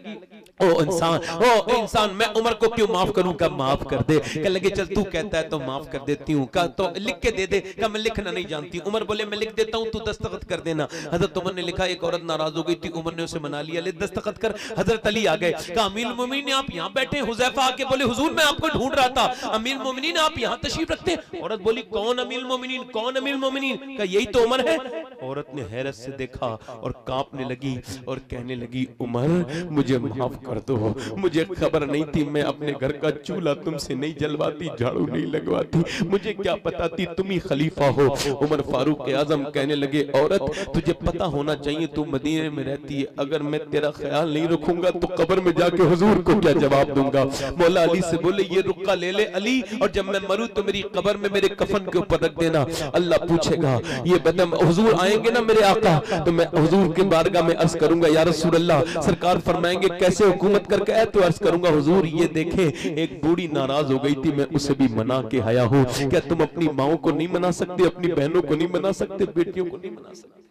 ओ इंसान मैं उमर को क्यों माफ करूं? का माफ कर दे। कहने लगे चल तू कहता है तो माफ कर देती हूँ। का तो लिख के दे दे। का मैं लिखना नहीं जानती। उमर बोले मैं लिख देता हूँ तू दस्तखत कर देना। हजरत उमर ने लिखा। एक औरत नाराज हो गई थी, उमर ने उसे मना लिया, ले दस्तखत कर। हजरत अली आ गए। कहा अमीरुल मोमिनीन आप यहाँ बैठे। हुज़ैफा आके बोले हुजूर मैं आपको ढूंढ रहा था, अमीरुल मोमिनीन आप यहाँ तशरीफ रखते हैं। औरत बोली कौन अमीरुल मोमिनीन, कौन अमीरुल मोमिनीन? कहा यही तो उमर है। औरत ने हैरत से देखा और कांपने लगी और कहने लगी उमर मुझे माफ कर दो, मुझे खबर नहीं थी, मैं अपने घर का चूल्हा तुमसे नहीं जलवाती, झाड़ू नहीं लगवाती, मुझे क्या पता थी तुम ही खलीफा हो। उमर फारूक आजम कहने लगे औरत तुझे पता होना चाहिए तू मदीने में रहती है, अगर मैं तेरा ख्याल नहीं रखूंगा तो कब्र में जाके हुजूर को क्या जवाब दूंगा। मौला अली से बोले ये रुक्का ले ले अली और जब मैं मरूं तो मेरी कब्र में मेरे कफन के ऊपर रख देना। अल्लाह पूछेगा ये बदम हुजूर आएंगे ना मेरे आका तो मैं हुजूर के बारगाह में अर्ज करूंगा या रसूल अल्लाह। सरकार फरमाएंगे कैसे हुकूमत करके आए? तो अर्ज करूंगा हुजूर ये देखे एक बूढ़ी नाराज हो गई थी, मैं उसे भी मना के आया हूं। क्या तुम अपनी माओ को नहीं मना सकते, अपनी बहनों को नहीं मना सकते, बेटियों को नहीं मना सकते?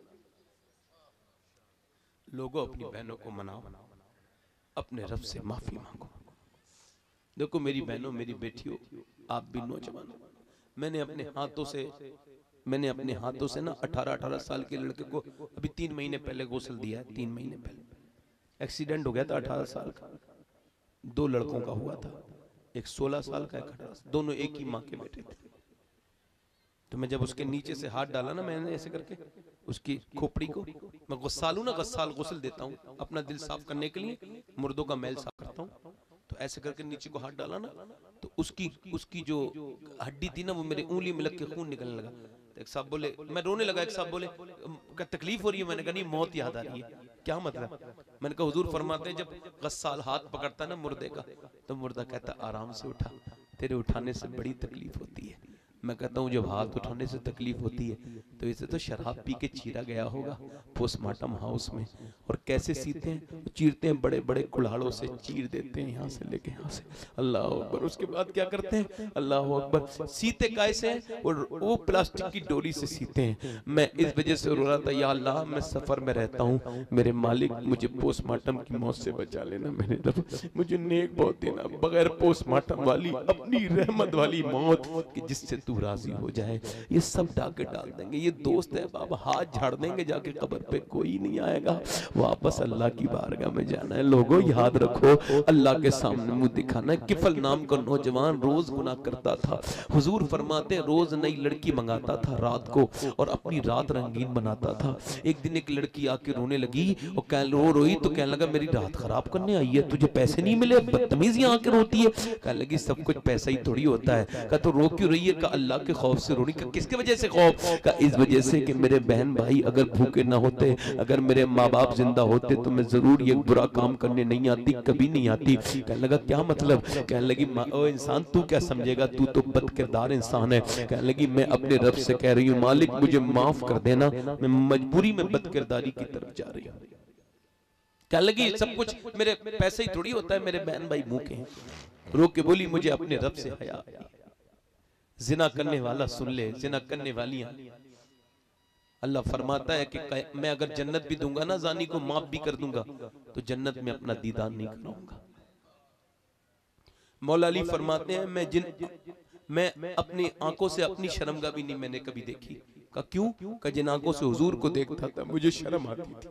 लोगों अपनी बहनों को मनाओ, अपने रब से माफी मांगो। देखो मेरी बहनों मेरी बेटियों आप भी नौजवान, मैंने अपने हाथों से ना 18 साल के लड़के को अभी 3 महीने पहले गुस्ल दिया है। 3 महीने पहले एक्सीडेंट हो गया था 18 साल का, 2 लड़कों का हुआ था, एक 16 साल का, एक 18 साल, दोनों एक ही माँ के बेटे थे। तो मैं जब उसके नीचे से हाथ डाला ना मैंने ऐसे करके उसकी खोपड़ी को, मैं गस्सालू ना गस्साल गुस्ल देता हूँ अपना दिल साफ करने के लिए, मुर्दों का मैल साफ करता हूँ, तो ऐसे करके नीचे को हाथ डाला ना तो उसकी जो हड्डी थी ना वो मेरे उंगली में लग के खून निकलने लगा। तो एक साहब बोले, मैं रोने लगा, एक साहब बोले क्या तकलीफ हो रही है? मैंने कहा नहीं मौत याद आ रही है। क्या मतलब? मैंने कहा हुजूर फरमाते हैं जब गस्साल हाथ पकड़ता है ना मुर्दे का तो मुर्दा कहता आराम से उठा, तेरे उठाने से बड़ी तकलीफ होती है। मैं कहता हूँ जब हाथ उठाने से तकलीफ होती है तो इसे तो शराब पी के चीरा गया होगा पोस्टमार्टम हाउस में। और कैसे सीते हैं? चीरते हैं, बड़े बड़े कुल्हाड़ों से चीर देते हैं, यहाँ से लेके यहाँ से। अल्लाह अकबर। उसके बाद क्या करते हैं? अल्लाह अकबर। सीते कैसे हैं? वो प्लास्टिक की डोरी से सीते हैं। मैं इस वजह से रो रहा था या अल्लाह मैं सफर में रहता हूँ, मेरे मालिक मुझे पोस्टमार्टम की मौत से बचा लेना, मेरे रब मुझे नेक बहुत देना, बगैर पोस्टमार्टम वाली अपनी रहमत वाली मौत कि जिससे तू राजी हो जाए। ये सब डाके डाल देंगे, ये दोस्त है बाबा, हाथ झाड़ देंगे जाके कब्र पे, कोई नहीं आएगा, वापस अल्लाह की बारगाह में जाना है। लोगों याद रखो अल्लाह के सामने मुंह दिखाना है। किफल नाम का नौजवान रोज गुनाह करता था, हुजूर फरमाते रोज नई लड़की मंगाता था रात को और अपनी रात रंगीन बनाता था। एक दिन एक लड़की आके रोने लगी और रो रोई तो कहने लगा मेरी रात खराब करने आई है, तुझे पैसे नहीं मिले, बदतमीज यहाँ आके रोती है। कहने लगी सब कुछ पैसा ही थोड़ी होता है। कहा तो रो क्यों रही है? का अल्लाह के खौफ से रोनी। का किसके वजह से खौफ? का इस वजह से कि मेरे बहन भाई अगर भूखे ना होते, अगर मेरे माँ बाप जिंदा होते तो मैं जरूर ये बुरा काम करने नहीं आती, कभी नहीं आती। कहने लगा क्या मतलब? कहने लगी ओ इंसान तू क्या समझेगा, तू तो बदकिरदार इंसान है। कहने लगी मैं अपने रब से कह रही हूँ मालिक मुझे माफ कर देना, मैं मजबूरी में बदकिरदारी की तरफ जा रही हूँ। कहने लगी सब कुछ मेरे पैसे ही थोड़ी होता है, मेरे बहन भाई भूखे हैं। रो के बोली मुझे अपने रब से हया। जिना करने वाला सुन ले, जिना करने वालियां, अल्लाह फरमाता है कि मैं अगर जन्नत भी दूंगा ना जानी को माफ भी कर दूंगा तो जन्नत में अपना दीदार नहीं कराऊंगा। मौला अली फरमाते हैं मैं अपनी आंखों से अपनी शर्मगाह भी नहीं मैंने कभी देखी। का क्यों? का जिन आंखों से हुजूर को देखता था मुझे शर्म आती थी।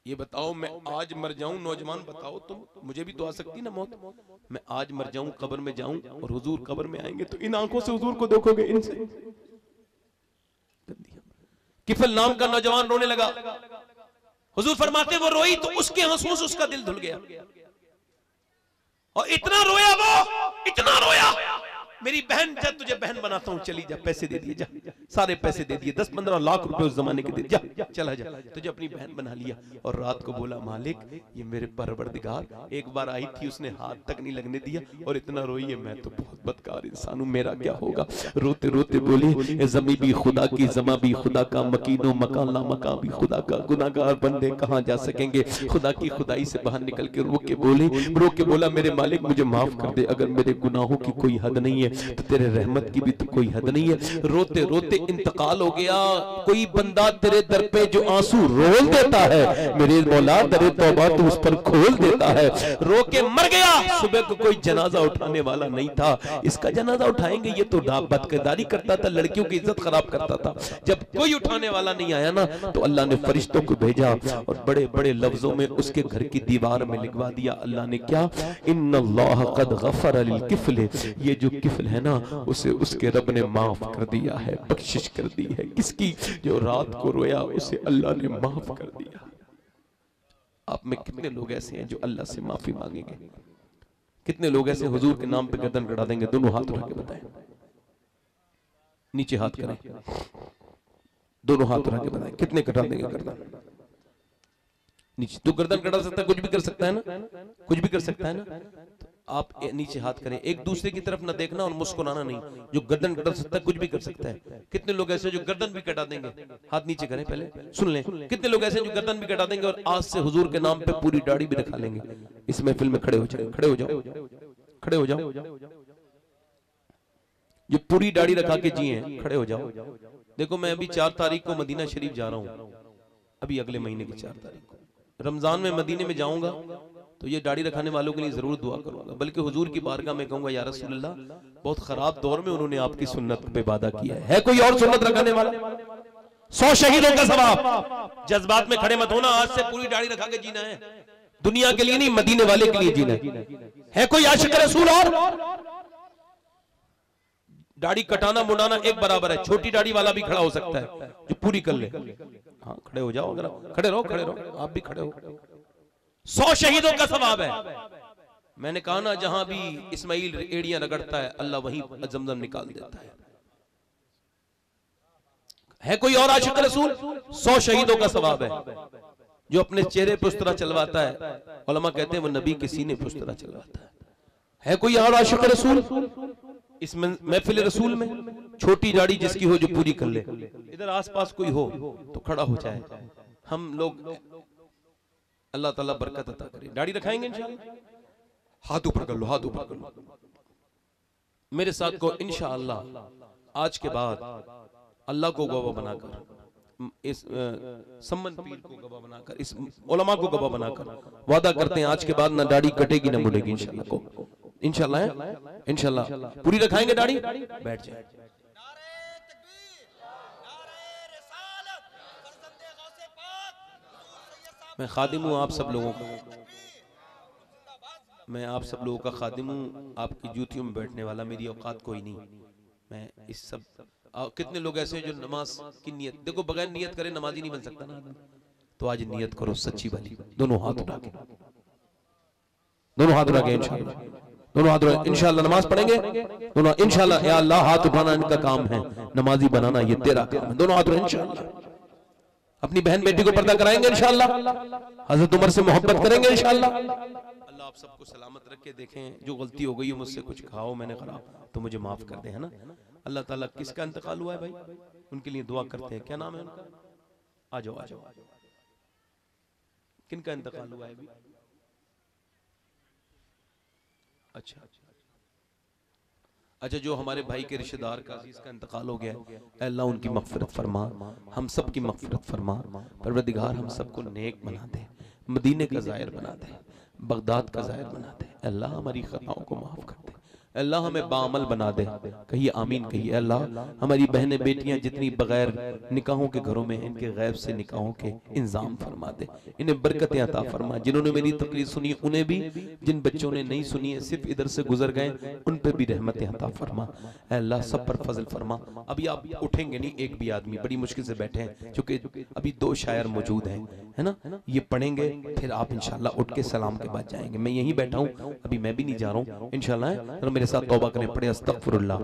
ये बताओ मैं आज मर जाऊं, नौजवान बताओ तुम, मुझे भी तो आ सकती ना मौत। मैं आज मर जाऊं, कब्र में जाऊं और हुजूर कब्र में आएंगे तो इन आंखों से हुजूर को देखोगे, इनसे। किफल नाम का नौजवान रोने लगा, हुजूर फरमाते वो रोई तो उसके आंसुओं से उसका दिल धुल गया। और इतना रोया वो, इतना रोया, मेरी बहन जब तुझे बहन बनाता हूं चली जा, पैसे दे दिए, जा सारे पैसे दे दिए, 10-15 लाख रुपए उस जमाने के दे, जा चला जा, तुझे अपनी बहन बना लिया। और रात को बोला मालिक ये मेरे परवरदिगार, एक बार आई थी उसने हाथ तक नहीं लगने दिया और इतना रोई है, मैं तो बहुत बदकार इंसान हूं, मेरा क्या होगा। रोते रोते बोली जमी भी खुदा की, जमा भी खुदा का, मकीनो मकान ला मकान भी खुदा का, गुनाहगार बंदे कहां जा सकेंगे। खुदा की खुदाई से बाहर निकल के रो के बोला मेरे मालिक मुझे माफ कर दे, अगर मेरे गुनाहों की कोई हद नहीं है तो तेरे रहमत की भी तो कोई हद नहीं है। रोते रोते इंतकाल हो गया। कोई बंदा तेरे दर पे जो आंसू रोल देता है, मेरे मौला दरे तौबा तू उस पर खोल देता है। रो के मर गया। सुबह को कोई जनाजा उठाने वाला नहीं था। इसका जनाजा उठाएंगे, ये तो बदकिरदारी करता था, लड़कियों की इज्जत खराब करता था। जब कोई उठाने वाला नहीं आया ना, तो अल्लाह ने फरिश्तों को भेजा और बड़े बड़े लफ्जों में उसके घर की दीवार में लिखवा दिया। अल्लाह ने क्या, इन्नल्लाह कद गफर लिल किफल, ये जो किफल है ना उसे उसके रब ने माफ कर दिया है, बख्शिश कर दी है। किसकी? जो रात को रोया उसे अल्लाह ने माफ कर दिया। आप में कितने लोग ऐसे हैं जो अल्लाह से माफी मांगेंगे? कितने लोग ऐसे हुजूर के नाम पे गर्दन कटा देंगे? दोनों हाथ उठा के बताएं, नीचे हाथ करें, दोनों हाथ उठा के बताएं कितने कटा देंगे गर्दन नीचे। तो गर्दन कटा सकता है, कुछ भी कर सकता है ना, कुछ भी कर सकता है ना। आप नीचे हाथ करें, एक दूसरे की तरफ ना देखना और मुस्कुराना नहीं। जो गर्दन कटा सकता है कुछ भी कर सकता है। कितने लोग ऐसे जो गर्दन भी कटा देंगे? हाथ नीचे करें, पहले सुन लें। कितने लोग ऐसे जो गर्दन भी कटा देंगे और आज से हुजूर के नाम पे पूरी दाढ़ी भी रखा लेंगे? इस महफिल में खड़े हो जाओ, खड़े हो जाओ, खड़े हो जाओ। जो पूरी दाढ़ी रखा के जिए हैं, खड़े हो जाओ। देखो मैं अभी 4 तारीख को मदीना शरीफ जा रहा हूँ, अभी अगले महीने की 4 तारीख को। रमजान में मदीने में जाऊंगा तो ये दाढ़ी रखाने वालों के लिए जरूर दुआ करूंगा। बल्कि हुजूर की बारगाह में कहूंगा या रसूलुल्लाह, बहुत खराब दौर में उन्होंने आपकी सुन्नत पे वादा किया है कोई और सुन्नत रखाने वाला? 100 शहीदों का सवाब। जज्बात में खड़े मत होना, आज से पूरी दाढ़ी रखा के जीना है। दुनिया के लिए नहीं, मदीने वाले के लिए जीना है। कोई आशिक रसूल और? दाढ़ी कटाना मुड़ाना एक बराबर है। छोटी दाढ़ी वाला भी खड़ा हो सकता है जो पूरी कर ले। हाँ खड़े हो जाओ, अगर खड़े रहो, खड़े रहो, आप भी खड़े हो। 100 शहीदों का सवाब है। मैंने कहा ना, जहां भी इस्माइल एड़ियां रगड़ता है अल्लाह वहीं जमजम निकाल देता है कोई और आशिक रसूल? 100 शहीदों का सवाब है। जो अपने चेहरे पे उस तरह चलवाता है, उलमा कहते हैं वो नबी के सीने पे उस तरह चलवाता है कोई और आशिक रसूल? इस महफिल रसूल में छोटी दाढ़ी जिसकी हो जो पूरी कर ले। इधर आसपास कोई हो तो खड़ा हो जाए। हम लोग, अल्लाह ताला बरकत अता करे। दाढ़ी रखाएंगे इंशाअल्लाह। हाथ ऊपर कर लो, हाथ ऊपर कर लो मेरे साथ को। इंशाअल्लाह आज के बाद अल्लाह को गवाह बनाकर, इस सम्मन पीर को गवाह बनाकर, इस उलमा को गवाह बनाकर वादा करते हैं आज के बाद ना दाढ़ी कटेगी ना मुड़ेगी इंशाअल्लाह को। इंशाअल्लाह है, इंशाअल्लाह पूरी रखाएंगे दाढ़ी। बैठ जाए। मैं खादिम हूँ आप सब लोगों का, मैं आप सब लोगों का खादिम हूँ। आपकी जूतियों में बैठने वाला मेरी औकात कोई नहीं। मैं इस सब कितने लोग ऐसे हैं जो नमाज की नियत, देखो बगैर नियत करे नमाजी नहीं बन सकता ना। तो आज नियत करो सच्ची वाली, दोनों हाथ उठा के, दोनों हाथ उठा के इंशाअल्लाह, दोनों हाथ उठा इंशाअल्लाह नमाज पढ़ेंगे दोनों इंशाअल्लाह। या अल्लाह हाथ उठाना इनका काम है, नमाजी बनाना ये तेरा काम है। दोनों हाथ उठा इंशाअल्लाह। अपनी बहन बेटी को पर्दा कराएंगे इंशाअल्लाह। हजरत उमर से मोहब्बत करेंगे इंशाअल्लाह। अल्लाह आप सबको सलामत रखे। देखें जो गलती हो गई हो मुझसे, कुछ कहा हो मैंने खराब तो मुझे माफ कर दे, है ना। अल्लाह ताला, किसका इंतकाल हुआ है भाई, उनके लिए दुआ करते हैं। क्या नाम है उनका? आ जाओ, आ जाओ। किनका इंतकाल हुआ है अभी? अच्छा, जो हमारे भाई के रिश्तेदार का अजीज का इंतकाल हो गया, अल्लाह उनकी मगफिरत फरमा, हम सब की मगफिरत फरमा। परवरदिगार हम सबको नेक बना दे, मदीने का ज़ाहिर बना दे, बगदाद का ज़ाहिर बना दे। अल्लाह हमारी खताओं को माफ कर दे, अल्लाह हमें बाअमल बना दे। कहिए आमीन, कहिए अल्लाह हमारी बहनें बेटियां जितनी बगैर निकाहों के घरों में इनके गैब से निकाहों के इंजाम फरमा दे, इन्हें बरकतें अता फरमा। जिन्होंने मेरी तकरीर सुनी उन्हें भी, जिन बच्चों ने नहीं सुनी है सिर्फ इधर से गुजर गए उन पर भी रहमतें अता फरमा। अल्लाह सब पर फजल फरमा। अभी आप उठेंगे नहीं, एक भी आदमी, बड़ी मुश्किल से बैठे हैं क्योंकि अभी 2 शायर मौजूद हैं, है ना, ये पढ़ेंगे फिर आप इंशाल्लाह उठ के सलाम के बाद जाएंगे। मैं यहीं बैठा हूँ, अभी मैं भी नहीं जा रहा हूँ इंशाल्लाह। मेरे साथ तौबा करें, पढ़े अस्तगफिरुल्लाह,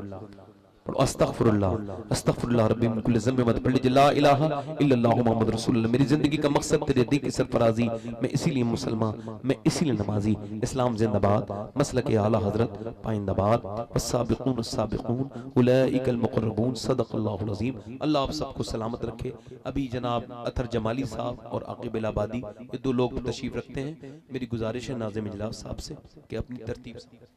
पढ़ो अस्तगफिरुल्लाह, अस्तगफिरुल्लाह रब्बी मिन कुल्ली ज़ंब मत, पढ़ ला इलाहा इल्लल्लाह मुहम्मद रसूलुल्लाह। मेरी जिंदगी का मकसद तेरे दी की सरफराजी, मैं इसीलिए मुसलमान, मैं इसीलिए नमाजी। इस्लाम जिंदाबाद, मसलक आला हजरत पाइंदाबाद, वस्साबिकून अस्साबिकून उलाइकल मुक़र्रबून, सदक़ल्लाहुल अज़ीम। अल्लाह आप सबको सलामत रखे। अभी जनाब अतर जमाली साहब और आकिब इलाहाबादी ये 2 लोग तशरीफ रखते हैं। मेरी गुजारिश है नाज़िम इजलास साहब से कि अपनी तरतीब से